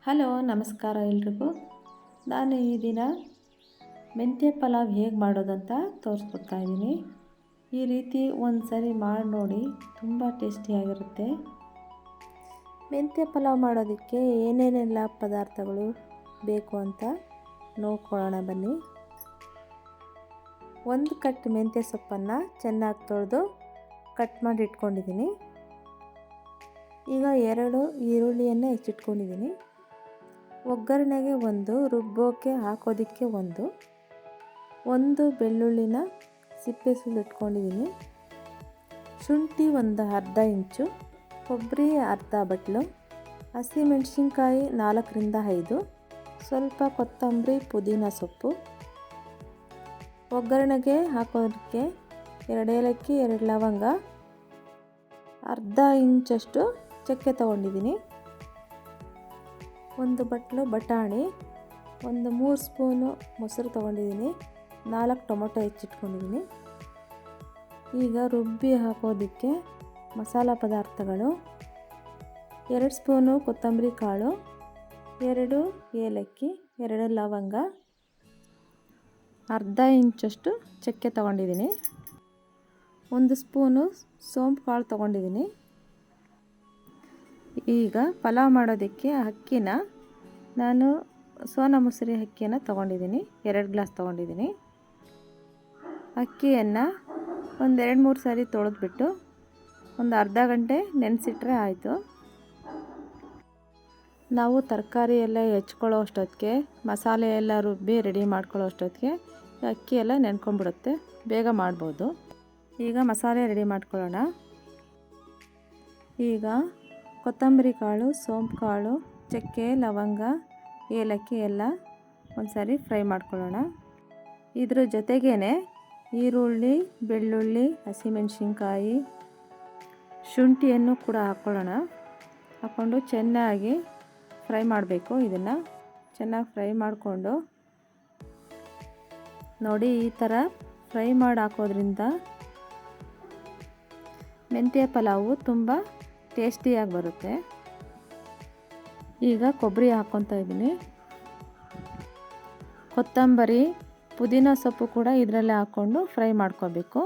Hello ನಮಸ್ಕಾರ ಎಲ್ರಿಗೂ. ನಾನು ಈ ದಿನ ಮೆಂತ್ಯ ಪಲಾವ್ ಹೇಗೆ ಮಾಡೋದಂತ ತೋರಿಸ್ಕೊಡ್ತಾ ಇದ್ದೀನಿ. ಈ ರೀತಿ ಒಂದು ಸರಿ ಮಾಡಿ ನೋಡಿ, ತುಂಬ ಟೇಸ್ಟಿಯಾಗಿರುತ್ತೆ. ಮೆಂತ್ಯ ಪಲಾವ್ ಮಾಡೋದಕ್ಕೆ ಏನೇನೆಲ್ಲ ಪದಾರ್ಥಗಳು ಬೇಕು ಅಂತ ನೋಡ್ಕೊಳ್ಳೋಣ ಬನ್ನಿ. 1 ಕಟ್ ಮೆಂತ್ಯ ಸೊಪ್ಪನ್ನು ಚೆನ್ನಾಗಿ ತೊಳೆದು ಕಟ್ ಮಾಡಿ ಇಟ್ಕೊಂಡಿದ್ದೀನಿ. ಈಗ 2 ಈರುಳ್ಳಿಯನ್ನು ಹೆಚ್ಚಿಟ್ಕೊಂಡಿದ್ದೀನಿ. ಒಗ್ಗರಣೆಗೆ 1, ರುಬ್ಬೋಕ್ಕೆ ಹಾಕೋದಕ್ಕೆ 1 ಬೆಳ್ಳುಳ್ಳಿನ ಸಿಪ್ಪೆ ಸುಲಿಟ್ಕೊಂಡಿದ್ದೀನಿ. ಶುಂಠಿ ಒಂದು ಅರ್ಧ ಇಂಚು, ಕೊಬ್ಬರಿ ಅರ್ಧ ಬಟ್ಲು, ಹಸಿಮೆಣಸಿನ್ಕಾಯಿ 4ರಿಂದ 5, ಸ್ವಲ್ಪ ಕೊತ್ತಂಬರಿ ಪುದೀನ ಸೊಪ್ಪು. ಒಗ್ಗರಣೆಗೆ ಹಾಕೋದಕ್ಕೆ 2 ಏಲಕ್ಕಿ, 2 ಲವಂಗ, ಅರ್ಧ ಇಂಚಷ್ಟು ಚಕ್ಕೆ ತೊಗೊಂಡಿದ್ದೀನಿ. 1 ಬಟ್ಲು ಬಟಾಣಿ, 3 ಸ್ಪೂನು ಮೊಸರು ತೊಗೊಂಡಿದ್ದೀನಿ, 4 ಟೊಮೊಟೊ ಹೆಚ್ಚಿಟ್ಕೊಂಡಿದ್ದೀನಿ. ಈಗ ರುಬ್ಬಿ ಹಾಕೋದಕ್ಕೆ ಮಸಾಲ ಪದಾರ್ಥಗಳು: 2 ಸ್ಪೂನು ಕೊತ್ತಂಬರಿ ಕಾಳು, 2 ಏಲಕ್ಕಿ, 2 ಲವಂಗ, ಅರ್ಧ ಇಂಚಷ್ಟು ಚಕ್ಕೆ ತೊಗೊಂಡಿದ್ದೀನಿ, 1 ಸ್ಪೂನು ಸೋಂಪು ಕಾಳು ತೊಗೊಂಡಿದ್ದೀನಿ. ಈಗ ಪಲಾವ್ ಮಾಡೋದಕ್ಕೆ ಅಕ್ಕಿನ ನಾನು ಸೋನಾ ಮಸೂರಿ ಅಕ್ಕಿಯನ್ನು ತೊಗೊಂಡಿದ್ದೀನಿ, 2 ಗ್ಲಾಸ್ ತೊಗೊಂಡಿದ್ದೀನಿ. ಅಕ್ಕಿಯನ್ನು ಒಂದು 2-3 ಸಾರಿ ತೊಳೆದ್ಬಿಟ್ಟು ಒಂದು ಅರ್ಧ ಗಂಟೆ ನೆನೆಸಿಟ್ರೆ ಆಯಿತು. ನಾವು ತರಕಾರಿ ಎಲ್ಲ ಹೆಚ್ಕೊಳ್ಳೋ ಅಷ್ಟೊತ್ತಿಗೆ, ಮಸಾಲೆ ಎಲ್ಲ ರುಬ್ಬಿ ರೆಡಿ ಮಾಡ್ಕೊಳ್ಳೋ ಅಷ್ಟೊತ್ತಿಗೆ ಅಕ್ಕಿ ಎಲ್ಲ ನೆನ್ಕೊಂಡ್ಬಿಡುತ್ತೆ, ಬೇಗ ಮಾಡ್ಬೋದು. ಈಗ ಮಸಾಲೆ ರೆಡಿ ಮಾಡ್ಕೊಳ್ಳೋಣ. ಈಗ ಕೊತ್ತಂಬರಿ ಕಾಳು, ಸೋಂಪು ಕಾಳು, ಚಕ್ಕೆ, ಲವಂಗ, ಏಲಕ್ಕಿ ಎಲ್ಲ ಒಂದು ಸಾರಿ ಫ್ರೈ ಮಾಡ್ಕೊಳ್ಳೋಣ. ಇದ್ರ ಜೊತೆಗೇ ಈರುಳ್ಳಿ, ಬೆಳ್ಳುಳ್ಳಿ, ಹಸಿಮೆಣಸಿನ್ಕಾಯಿ, ಶುಂಠಿಯನ್ನು ಕೂಡ ಹಾಕ್ಕೊಂಡು ಚೆನ್ನಾಗಿ ಫ್ರೈ ಮಾಡಬೇಕು. ಇದನ್ನು ಚೆನ್ನಾಗಿ ಫ್ರೈ ಮಾಡಿಕೊಂಡು ನೋಡಿ, ಈ ಥರ ಫ್ರೈ ಮಾಡಿ ಹಾಕೋದ್ರಿಂದ ಮೆಂತ್ಯ ಪಲಾವು ತುಂಬ ಟೇಸ್ಟಿಯಾಗಿ ಬರುತ್ತೆ. ಈಗ ಕೊಬ್ಬರಿ ಹಾಕ್ಕೊತಾ ಇದ್ದೀನಿ. ಕೊತ್ತಂಬರಿ, ಪುದೀನ ಸೊಪ್ಪು ಕೂಡ ಇದರಲ್ಲೇ ಹಾಕ್ಕೊಂಡು ಫ್ರೈ ಮಾಡ್ಕೋಬೇಕು.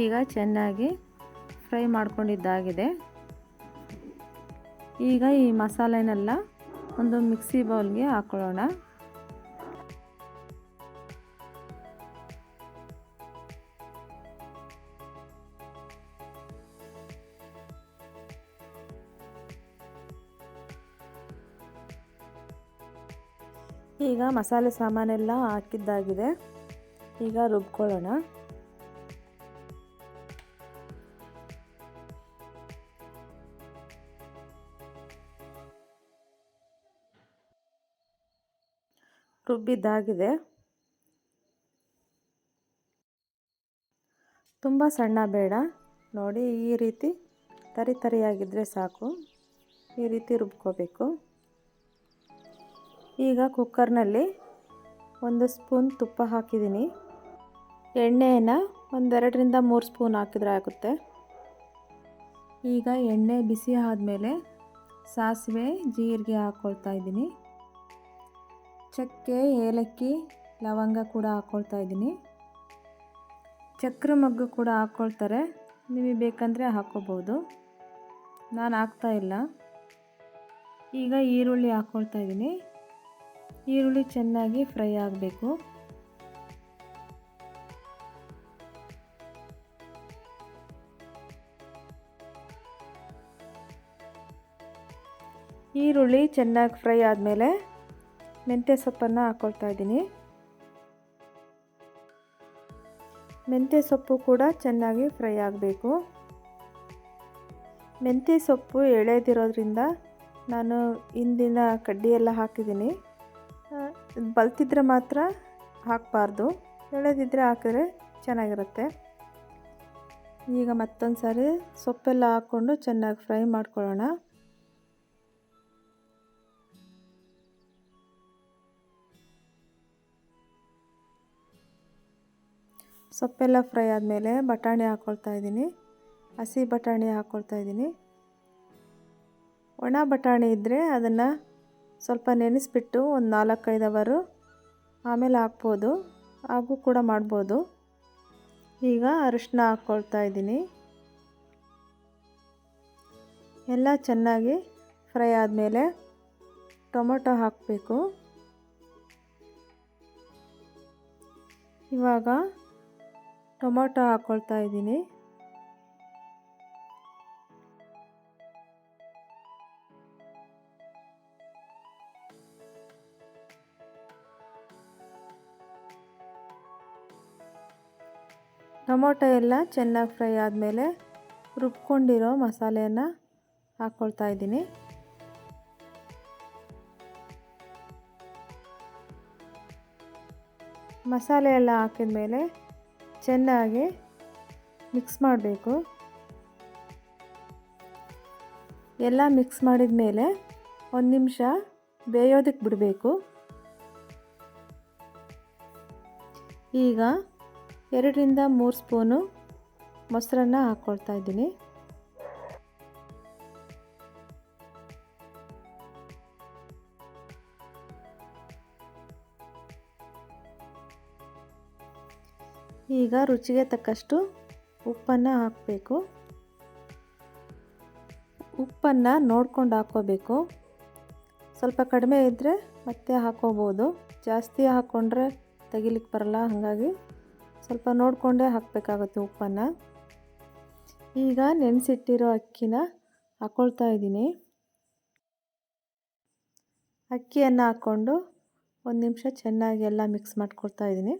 ಈಗ ಚೆನ್ನಾಗಿ ಫ್ರೈ ಮಾಡ್ಕೊಂಡಿದ್ದಾಗಿದೆ. ಈಗ ಈ ಮಸಾಲೆನೆಲ್ಲ ಒಂದು ಮಿಕ್ಸಿ ಬೌಲ್ಗೆ ಹಾಕ್ಕೊಳ್ಳೋಣ. ಈಗ ಮಸಾಲೆ ಸಾಮಾನೆಲ್ಲ ಹಾಕಿದ್ದಾಗಿದೆ. ಈಗ ರುಬ್ಕೊಳ್ಳೋಣ. ರುಬ್ಬಿದ್ದಾಗಿದೆ. ತುಂಬ ಸಣ್ಣ ಬೇಡ ನೋಡಿ, ಈ ರೀತಿ ತರಿಯಾಗಿದ್ದರೆ ಸಾಕು. ಈ ರೀತಿ ರುಬ್ಕೋಬೇಕು. ಈಗ ಕುಕ್ಕರ್ನಲ್ಲಿ 1 ಸ್ಪೂನ್ ತುಪ್ಪ ಹಾಕಿದ್ದೀನಿ. ಎಣ್ಣೆಯನ್ನು 2ರಿಂದ 3 ಸ್ಪೂನ್ ಹಾಕಿದರೆ ಆಗುತ್ತೆ. ಈಗ ಎಣ್ಣೆ ಬಿಸಿ ಆದಮೇಲೆ ಸಾಸಿವೆ, ಜೀರಿಗೆ ಹಾಕ್ಕೊಳ್ತಾ ಇದ್ದೀನಿ. ಚಕ್ಕೆ, ಏಲಕ್ಕಿ, ಲವಂಗ ಕೂಡ ಹಾಕ್ಕೊಳ್ತಾ ಇದ್ದೀನಿ. ಚಕ್ರ ಮೊಗ್ಗು ಕೂಡ ಹಾಕ್ಕೊಳ್ತಾರೆ, ನಿಮಗೆ ಬೇಕಂದರೆ ಹಾಕ್ಕೋಬೋದು. ನಾನು ಹಾಕ್ತಾಯಿಲ್ಲ. ಈಗ ಈರುಳ್ಳಿ ಹಾಕ್ಕೊಳ್ತಾ ಇದ್ದೀನಿ. ಈರುಳ್ಳಿ ಚೆನ್ನಾಗಿ ಫ್ರೈ ಆಗಬೇಕು. ಈರುಳ್ಳಿ ಚೆನ್ನಾಗಿ ಫ್ರೈ ಆದಮೇಲೆ ಮೆಂತ್ಯ ಸೊಪ್ಪನ್ನು ಹಾಕ್ಕೊಳ್ತಾ ಇದ್ದೀನಿ. ಮೆಂತ್ಯ ಸೊಪ್ಪು ಕೂಡ ಚೆನ್ನಾಗಿ ಫ್ರೈ ಆಗಬೇಕು. ಮೆಂತ್ಯ ಸೊಪ್ಪು ಎಳೆದಿರೋದ್ರಿಂದ ನಾನು ಹಿಂದಿನ ಕಡ್ಡಿಯೆಲ್ಲ ಹಾಕಿದ್ದೀನಿ. ಬಲ್ತಿದ್ರೆ ಮಾತ್ರ ಹಾಕಬಾರ್ದು, ಎಳೆದಿದ್ದರೆ ಹಾಕಿದ್ರೆ ಚೆನ್ನಾಗಿರುತ್ತೆ. ಈಗ ಮತ್ತೊಂದು ಸಾರಿ ಸೊಪ್ಪೆಲ್ಲ ಹಾಕ್ಕೊಂಡು ಚೆನ್ನಾಗಿ ಫ್ರೈ ಮಾಡ್ಕೊಳ್ಳೋಣ. ಸೊಪ್ಪೆಲ್ಲ ಫ್ರೈ ಆದಮೇಲೆ ಬಟಾಣಿ ಹಾಕ್ಕೊಳ್ತಾ ಇದ್ದೀನಿ. ಹಸಿ ಬಟಾಣಿ ಹಾಕ್ಕೊಳ್ತಾ ಇದ್ದೀನಿ. ಒಣ ಬಟಾಣಿ ಇದ್ದರೆ ಅದನ್ನು ಸ್ವಲ್ಪ ನೆನೆಸ್ಬಿಟ್ಟು ಒಂದು 4-5 ಅವರು ಆಮೇಲೆ ಹಾಕ್ಬೋದು, ಹಾಗೂ ಕೂಡ ಮಾಡ್ಬೋದು. ಈಗ ಅರಿಶಿನ ಹಾಕ್ಕೊಳ್ತಾ ಇದ್ದೀನಿ. ಎಲ್ಲ ಚೆನ್ನಾಗಿ ಫ್ರೈ ಆದಮೇಲೆ ಟೊಮೊಟೊ ಹಾಕಬೇಕು. ಇವಾಗ ಟೊಮೊಟೊ ಹಾಕ್ಕೊಳ್ತಾ ಇದ್ದೀನಿ. ಟೊಮೊಟೊ ಎಲ್ಲ ಚೆನ್ನಾಗಿ ಫ್ರೈ ಆದಮೇಲೆ ರುಬ್ಕೊಂಡಿರೋ ಮಸಾಲೆಯನ್ನು ಹಾಕ್ಕೊಳ್ತಾ ಇದ್ದೀನಿ. ಮಸಾಲೆ ಎಲ್ಲ ಹಾಕಿದ ಮೇಲೆ ಚೆನ್ನಾಗಿ ಮಿಕ್ಸ್ ಮಾಡಬೇಕು. ಎಲ್ಲ ಮಿಕ್ಸ್ ಮಾಡಿದ ಮೇಲೆ 1 ನಿಮಿಷ ಬೇಯೋದಕ್ಕೆ ಬಿಡಬೇಕು. ಈಗ 2-3 ಸ್ಪೂನು ಮೊಸರನ್ನ ಹಾಕ್ಕೊಳ್ತಾ ಇದ್ದೀನಿ. ಈಗ ರುಚಿಗೆ ತಕ್ಕಷ್ಟು ಉಪ್ಪನ್ನು ಹಾಕಬೇಕು. ಉಪ್ಪನ್ನು ನೋಡ್ಕೊಂಡು ಹಾಕ್ಕೋಬೇಕು. ಸ್ವಲ್ಪ ಕಡಿಮೆ ಇದ್ದರೆ ಮತ್ತೆ ಹಾಕ್ಕೋಬೋದು, ಜಾಸ್ತಿ ಹಾಕ್ಕೊಂಡ್ರೆ ತೆಗಿಲಿಕ್ಕೆ ಬರಲ್ಲ, ಹಾಗಾಗಿ ಸ್ವಲ್ಪ ನೋಡಿಕೊಂಡೇ ಹಾಕಬೇಕಾಗುತ್ತೆ ಉಪ್ಪನ್ನು. ಈಗ ನೆನೆಸಿಟ್ಟಿರೋ ಅಕ್ಕಿನ ಹಾಕ್ಕೊಳ್ತಾ ಇದ್ದೀನಿ. ಅಕ್ಕಿಯನ್ನು ಹಾಕ್ಕೊಂಡು 1 ನಿಮಿಷ ಚೆನ್ನಾಗಿ ಎಲ್ಲ ಮಿಕ್ಸ್ ಮಾಡ್ಕೊಳ್ತಾ ಇದ್ದೀನಿ.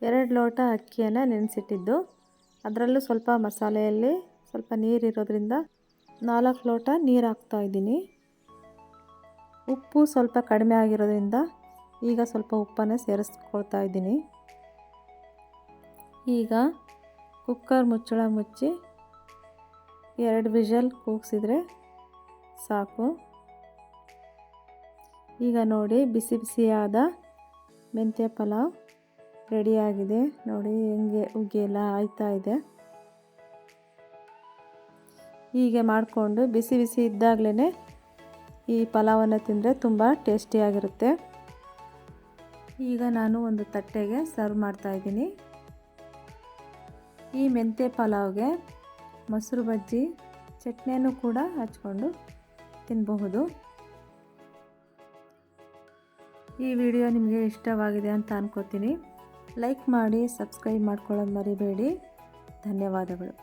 2 ಲೋಟ ಅಕ್ಕಿಯನ್ನು ನೆನೆಸಿಟ್ಟಿದ್ದು, ಅದರಲ್ಲೂ ಸ್ವಲ್ಪ ಮಸಾಲೆಯಲ್ಲಿ ಸ್ವಲ್ಪ ನೀರಿರೋದ್ರಿಂದ 4 ಲೋಟ ನೀರು ಹಾಕ್ತಾ ಇದ್ದೀನಿ. ಉಪ್ಪು ಸ್ವಲ್ಪ ಕಡಿಮೆ ಆಗಿರೋದ್ರಿಂದ ಈಗ ಸ್ವಲ್ಪ ಉಪ್ಪನ್ನು ಸೇರಿಸ್ಕೊಳ್ತಾ ಇದ್ದೀನಿ. ಈಗ ಕುಕ್ಕರ್ ಮುಚ್ಚಳ ಮುಚ್ಚಿ 2 ವಿಷಲ್ ಕೂಗಿಸಿದ್ರೆ ಸಾಕು. ಈಗ ನೋಡಿ, ಬಿಸಿ ಬಿಸಿಯಾದ ಮೆಂತ್ಯ ಪಲಾವ್ ರೆಡಿಯಾಗಿದೆ. ನೋಡಿ ಹೆಂಗೆ ಉಗಿ ಎಲ್ಲ ಆಯ್ತಾ ಇದೆ. ಹೀಗೆ ಮಾಡಿಕೊಂಡು ಬಿಸಿ ಬಿಸಿ ಇದ್ದಾಗಲೇ ಈ ಪಲಾವನ್ನು ತಿಂದರೆ ತುಂಬ ಟೇಸ್ಟಿಯಾಗಿರುತ್ತೆ. ಈಗ ನಾನು ಒಂದು ತಟ್ಟೆಗೆ ಸರ್ವ್ ಮಾಡ್ತಾ ಇದ್ದೀನಿ. ಈ ಮೆಂತ್ಯ ಪಲಾವ್ಗೆ ಮೊಸರು ಬಜ್ಜಿ ಚಟ್ನಿಯನ್ನು ಕೂಡ ಹಚ್ಕೊಂಡು ತಿನ್ನಬಹುದು. ಈ ವಿಡಿಯೋ ನಿಮಗೆ ಇಷ್ಟವಾಗಿದೆ ಅಂತ ಅನ್ಕೋತೀನಿ. ಲೈಕ್ ಮಾಡಿ, ಸಬ್ಸ್ಕ್ರೈಬ್ ಮಾಡ್ಕೊಳ್ಳೋದು ಮರಿಬೇಡಿ. ಧನ್ಯವಾದಗಳು.